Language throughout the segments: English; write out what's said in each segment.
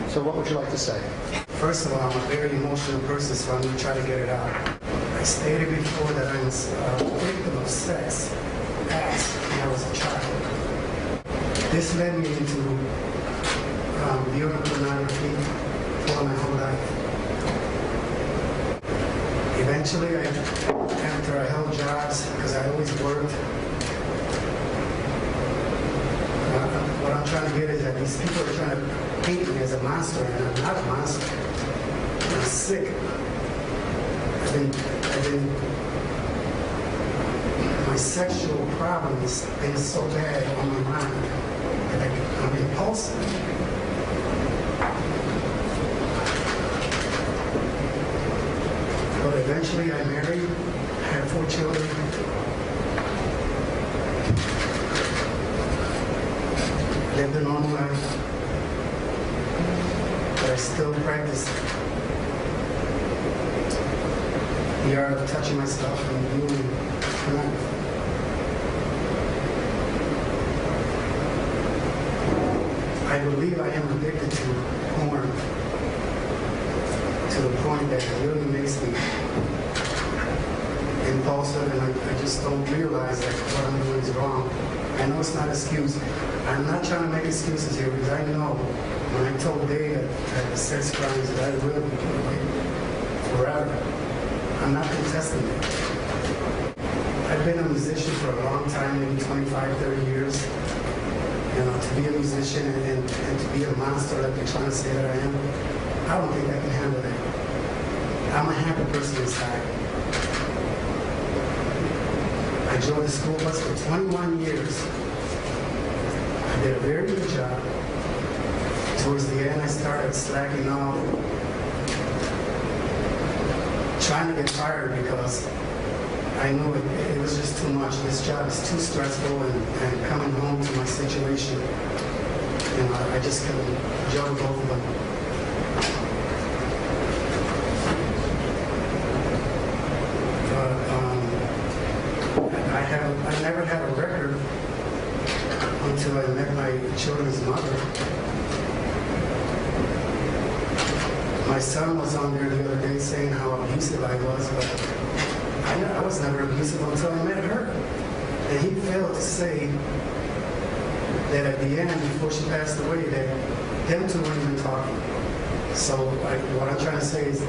So what would you like to say? First of all, I'm a very emotional person, so I'm going to try to get it out. I stated before that I was a victim of sex acts when I was a child. This led me into viewing pornography for my whole life. Eventually, after I held jobs, because I always worked, what I'm trying to get is that these people are trying to paint me as a monster, and I'm not a monster. I'm sick. My sexual problem has been so bad on my mind that I'm impulsive. But eventually I married, had 4 children. Lived a normal life, but I still practice the art of touching myself and viewing pornography. I believe I am addicted to porn to the point that it really makes me impulsive, and I just don't realize that what I'm doing is wrong. I know it's not an excuse. I'm not trying to make excuses here, because I know when I told Dave that the sex crimes that I will be doing forever, I'm not contesting it. I've been a musician for a long time, maybe 25, 30 years. You know, to be a musician and to be a monster like they're trying to say that I am, I don't think I can handle that. I'm a happy person inside. I drove the school bus for 21 years. I did a very good job. Towards the end, I started slacking off, trying to get fired because I knew it was just too much. This job is too stressful, and coming home to my situation, you know, I just couldn't juggle both of them. I never had a record until I met my children's mother. My son was on there the other day saying how abusive I was, but I was never abusive until I met her. And he failed to say that at the end, before she passed away, that them two weren't even talking. So what I'm trying to say is,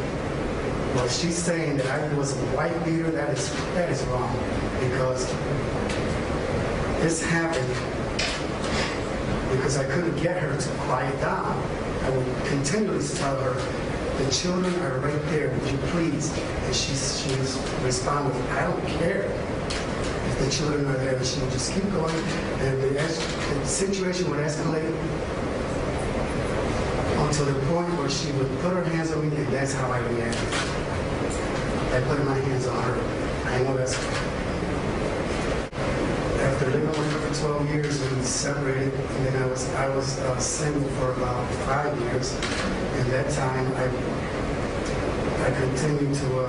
well, she's saying that I was a wife beater. That is wrong, because this happened because I couldn't get her to quiet down. I would continually tell her, the children are right there, would you please? And she responded, I don't care if the children are there. And she would just keep going, and the situation would escalate until the point where she would put her hands on me, and that's how I reacted. I put my hands on her. I know that's... After living with her for 12 years, we separated, and then I was single for about 5 years. And that time, I continued to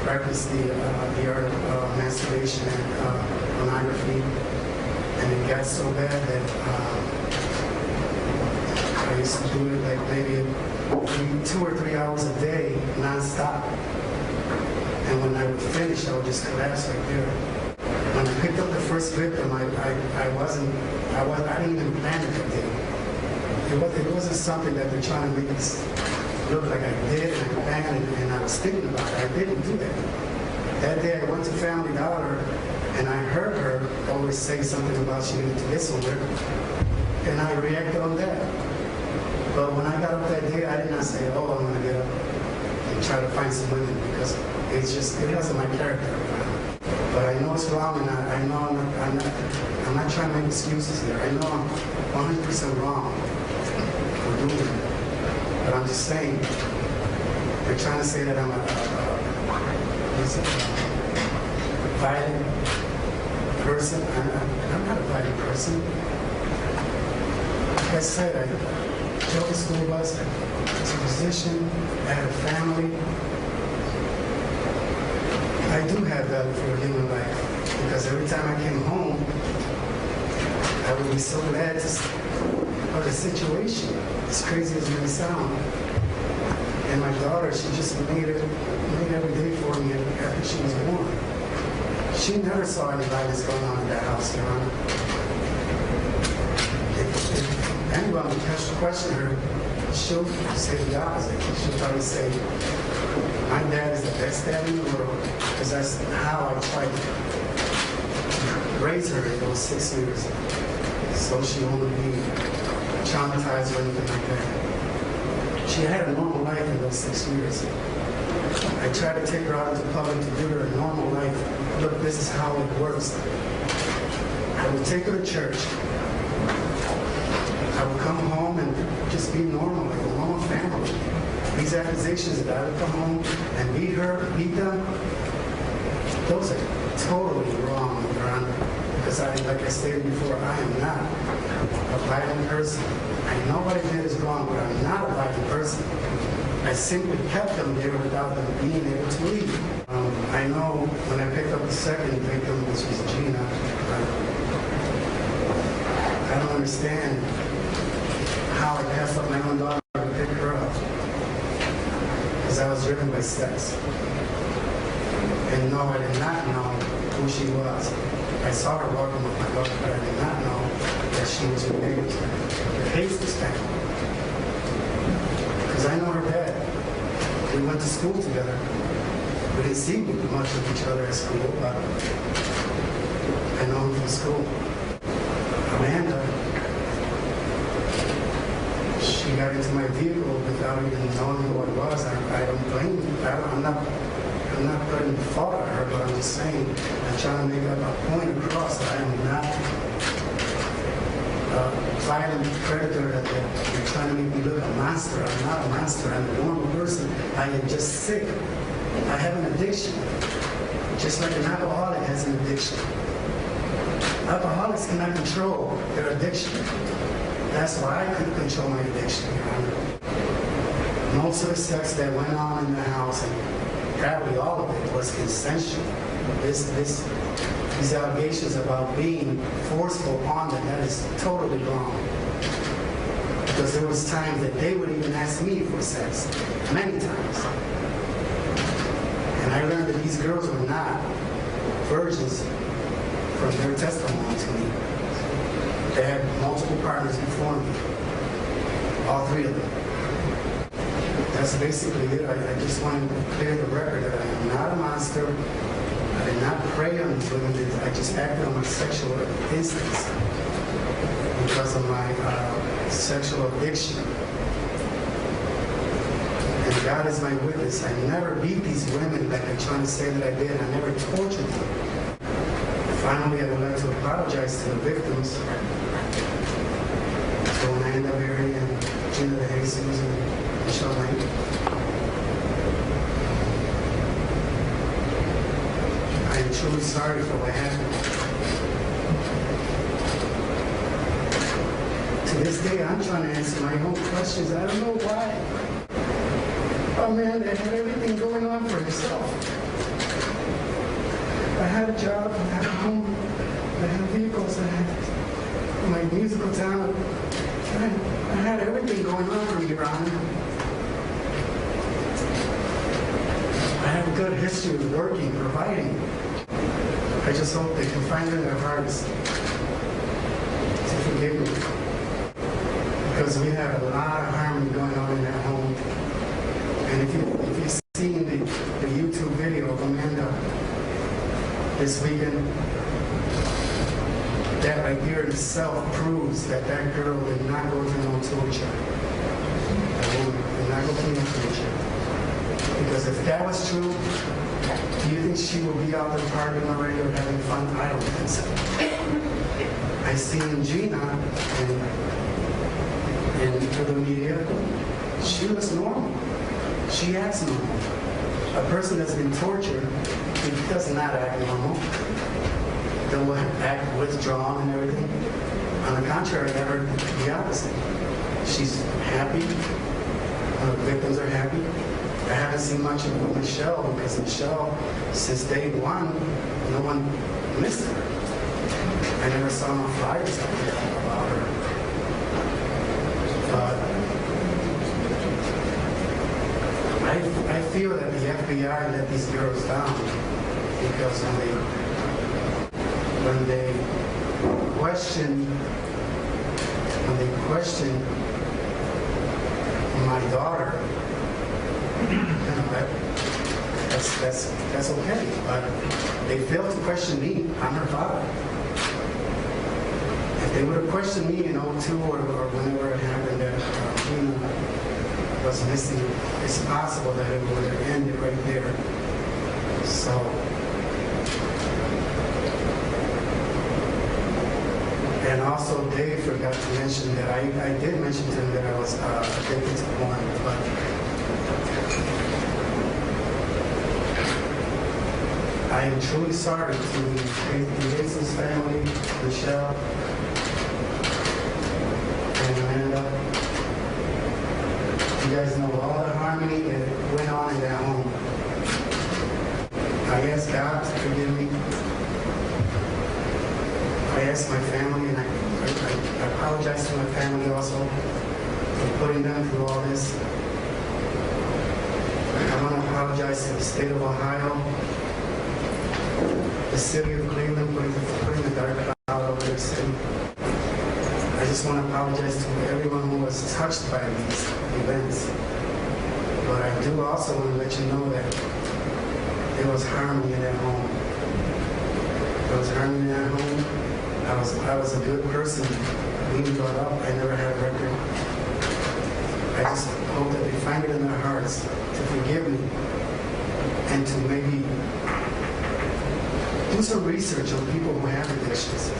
practice the art of masturbation and pornography, and it got so bad that I used to do it like maybe 2 or 3 hours a day, nonstop. And when I would finish, I would just collapse right there. When I picked up the first victim, I didn't even plan it that day. It wasn't something that they're trying to make us look like I did and I planned and I was thinking about it. I didn't do that. That day I went to Family Dollar and I heard her always say something about she needed to get somewhere, and I reacted on that. But when I got up that day, I did not say, oh, I'm going to get up and try to find some women, because it wasn't my character. But I know it's wrong, and I know I'm not trying to make excuses here. I know I'm 100% wrong for doing it. But I'm just saying, they're trying to say that I'm a violent person. I'm not a violent person. Like I said, I drove the school bus, I was a musician, I had a family. I do have value for a human life, because every time I came home, I would be so glad to of the situation, as crazy as it may sound. And my daughter, she just made every day for me after she was born. She never saw any violence going on in that house, Your Honor. If anyone would question her, she'll say the opposite. She'll probably say, my dad is the best dad in the world, because that's how I tried to raise her in those 6 years. So she won't be traumatized or anything like that. She had a normal life in those 6 years. I tried to take her out into public to give her a normal life. Look, this is how it works. I would take her to church. I would come home and just be normal, like a normal family. These accusations that I would come home and beat them, those are totally wrong, Your Honor. Because like I stated before, I am not a violent person. I know what I did is wrong, but I'm not a violent person. I simply kept them there without them being able to leave. I know when I picked up the second victim, which was Gina, I don't understand how I passed up my own daughter to pick her up. Because I was driven by sex. And no, I did not know who she was. I saw her walking with my daughter, but I did not know that she was related to the Hastings family. Because I know her dad. We went to school together. We didn't see much of each other at school, but I know him from school. Amanda, she got into my vehicle without even knowing who I was. I don't blame her. I'm not putting the fault on her, but I'm just saying, I'm trying to make a point across that I am not a violent predator that you're trying to make me look a monster. I'm not a monster. I'm a normal person. I am just sick. I have an addiction, just like an alcoholic has an addiction. Alcoholics cannot control their addiction. That's why I couldn't control my addiction, Your Honor. Most of the sex that went on in the house, and probably all of it, was consensual. These allegations about being forceful on them, that is totally wrong. Because there was times that they would even ask me for sex, many times. And I learned that these girls were not virgins from their testimony to me. They had multiple partners before me, all three of them. That's basically it. I just wanted to clear the record that I am not a monster. I did not prey on these women. I just acted on my sexual instincts because of my sexual addiction. And God is my witness. I never beat these women like they're trying to say that I did. I never tortured them. Finally, I would like to apologize to the victims. So when I end up marrying Gina de Jesus and Michelle Knight, I am truly sorry for what happened. To this day, I'm trying to answer my own questions. I don't know why. Oh man, they had everything going on for himself. I had a job, I had a home, I had vehicles, I had my musical talent. I had everything going on for me, Your Honor. I have a good history of working, providing. I just hope they can find it in their hearts to forgive me. Because we have a lot of harmony going on in that home. And if you've seen the YouTube video of Amanda this weekend, that right there itself proves that that girl did not go through no torture. That woman did not go through no torture. Because if that was true, do you think she would be out there partying already or having fun? I don't think so. I see in Gina and for the media, she looks normal. She acts normal. A person that's been tortured, he does not act normal. They will act withdrawn and everything. On the contrary, I heard the opposite. She's happy. Her victims are happy. I haven't seen much of Michelle because Michelle, since day one, no one missed her. I never saw no flyers out there about her. FBI let these girls down because when they questioned my daughter, that's okay, but they failed to question me. I'm her father. If they would have questioned me in 02 or whenever it happened that was missing, it's possible that it would have ended right there. So, and also Dave forgot to mention that I did mention to him that I was addicted to porn, but I am truly sorry to Jesus' family, Michelle, and Amanda. You guys know all the harmony that went on in that home. I ask God to forgive me. I ask my family, and I apologize to my family also for putting them through all this. I want to apologize to the state of Ohio, the city of Cleveland, putting the dark cloud over their city. I just want to apologize to everyone who was touched by these events. But I do also want to let you know that there was harmony in that home. There was harmony in that home. I was a good person being brought up. I never had a record. I just hope that they find it in their hearts to forgive me and to maybe do some research on people who have addictions,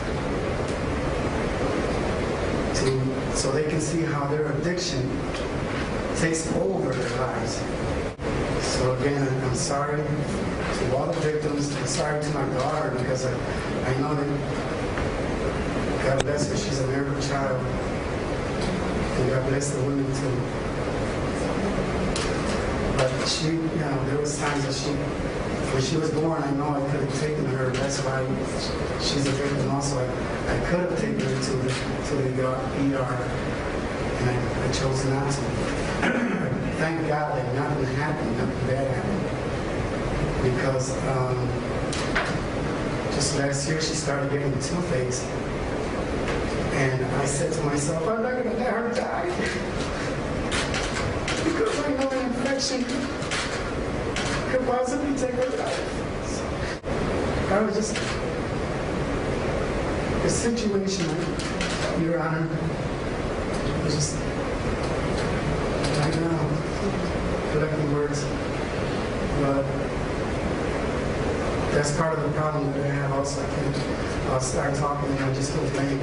so they can see how their addiction takes over their lives. So again, I'm sorry to all the victims. I'm sorry to my daughter because I know that, God bless her, she's a miracle child. And God bless the women too. But she, there was times that when she was born, I know I could have taken her. That's why she's a victim also. I could have taken her to the ER, and I chose not to. Thank God that nothing happened, nothing bad happened. Because just last year she started getting toothaches. And I said to myself, I'm not going to let her die. Because I know an infection could possibly take her life. So I was just, the situation, Your Honor, was just, right now, collecting words. But that's part of the problem that I have also. I'll start talking and I just go blank.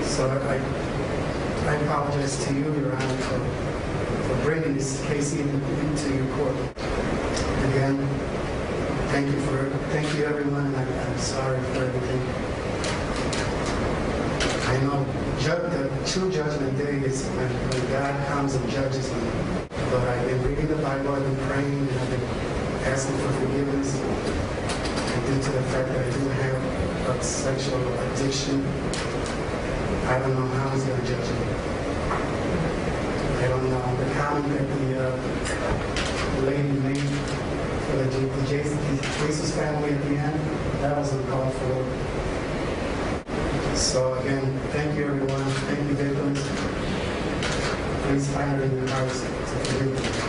So I apologize to you, Your Honor, for bringing this case into your court. Again, thank you everyone, and I'm sorry for everything. I know the true judgment day is when God comes and judges me. But I've been reading the Bible, I've been praying, and I've been asking for forgiveness. And due to the fact that I do have a sexual addiction, I don't know how he's going to judge me. I don't know. The comment that the lady made for the Jesus family at the end, that was uncalled for. So again, thank you everyone. Thank you, victims. Please find it in your hearts to forgive me.